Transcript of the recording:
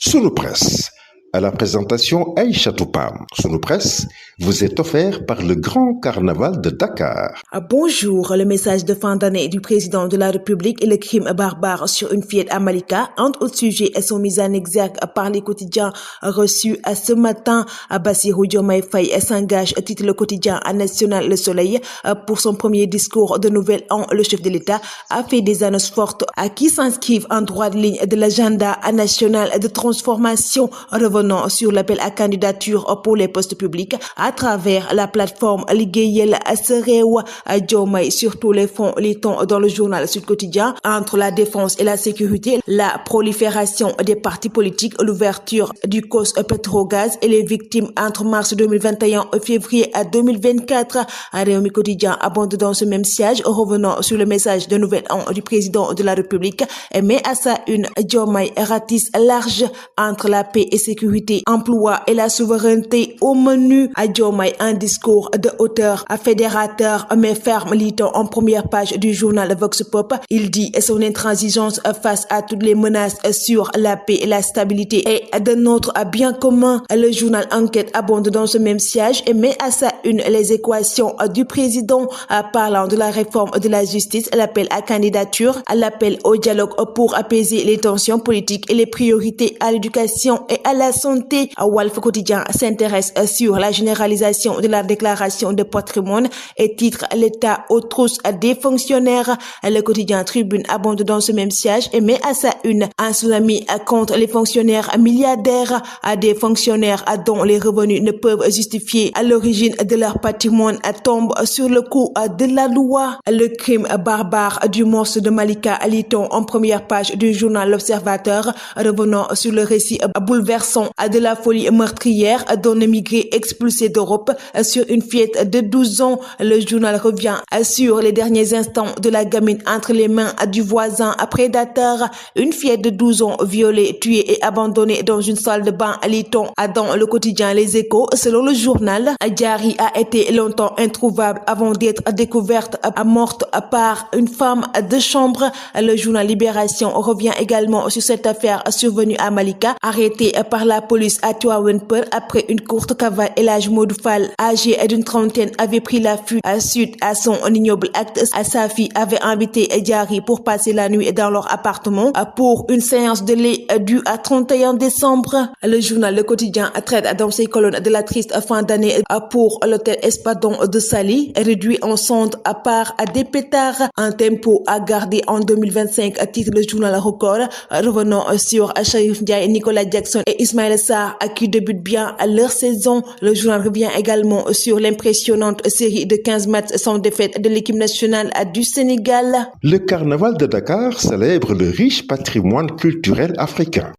Sunu Presse, à la présentation Aïcha Toupam. Sunu Presse vous est offert par le Grand Carnaval de Dakar. Bonjour, le message de fin d'année du président de la République et le crime barbare sur une fillette à Malika, entre autres sujets, sont mis en exergue par les quotidiens reçus ce matin. Bassirou Diomaye Faye s'engage, titre le quotidien national Le Soleil. Pour son premier discours de Nouvel An, le chef de l'État a fait des annonces fortes qui s'inscrivent en droite ligne de l'agenda national de transformation, revenant sur l'appel à candidature pour les postes publics à travers la plateforme Liggéeyal sa réew. Diomaye sur tous les fronts, lit-on dans le journal Sud Quotidien, entre la défense et la sécurité, la prolifération des partis politiques, l'ouverture du cause pétrogaz et les victimes entre mars 2021 et février 2024. Rewmi Quotidien abonde dans ce même siège, revenant sur le message de Nouvel An du président de la République, mais à sa une, Diomaye ratisse large entre la paix et sécurité, emploi et la souveraineté au menu. À Diomaye, un discours de hauteur fédérateur mais ferme, lit-on en première page du journal Vox Pop. Il dit son intransigeance face à toutes les menaces sur la paix et la stabilité et de notre bien commun. Le journal Enquête abonde dans ce même siège et met à sa une les équations du président parlant de la réforme de la justice, l'appel à candidature, l'appel au dialogue pour apaiser les tensions politiques et les priorités à l'éducation et à la santé. Walf Quotidien s'intéresse sur la généralisation de la déclaration de patrimoine et titre l'État aux trousses des fonctionnaires. Le quotidien Tribune abonde dans ce même siège et met à sa une un tsunami contre les fonctionnaires milliardaires, à des fonctionnaires dont les revenus ne peuvent justifier à l'origine de leur patrimoine tombe sur le coup de la loi. Le crime barbare du monstre de Malika, lit-on en première page du journal L'Observateur, revenant sur le récit bouleversant de la folie meurtrière d'un émigré expulsé d'Europe sur une fillette de 12 ans. Le journal revient sur les derniers instants de la gamine entre les mains du voisin prédateur. Une fillette de 12 ans violée, tuée et abandonnée dans une salle de bain, lit-on dans le quotidien Les Échos. Selon le journal, Diary a été longtemps introuvable avant d'être découverte morte par une femme de chambre. Le journal Libération revient également sur cette affaire survenue à Malika, arrêtée par la police à Tivaouane Peulh après une courte cavale. El Hadji Modou Fall, âgé d'une trentaine, avait pris la fuite suite à son ignoble acte. Sa fille avait invité Diary pour passer la nuit dans leur appartement pour une séance de lait due à 31 décembre. Le journal Le Quotidien traite dans ses colonnes de la triste fin d'année pour l'hôtel Espadon de Saly, réduit en cendres par des pétards, un tempo à garder en 2025, titre le journal Record, revenant sur Chérif Ndiaye, Nicolas Jackson et Ismaïla Sarr qui débutent bien leur saison. Le journal revient également sur l'impressionnante série de 15 matchs sans défaite de l'équipe nationale du Sénégal. Le Carnaval de Dakar célèbre le riche patrimoine culturel africain.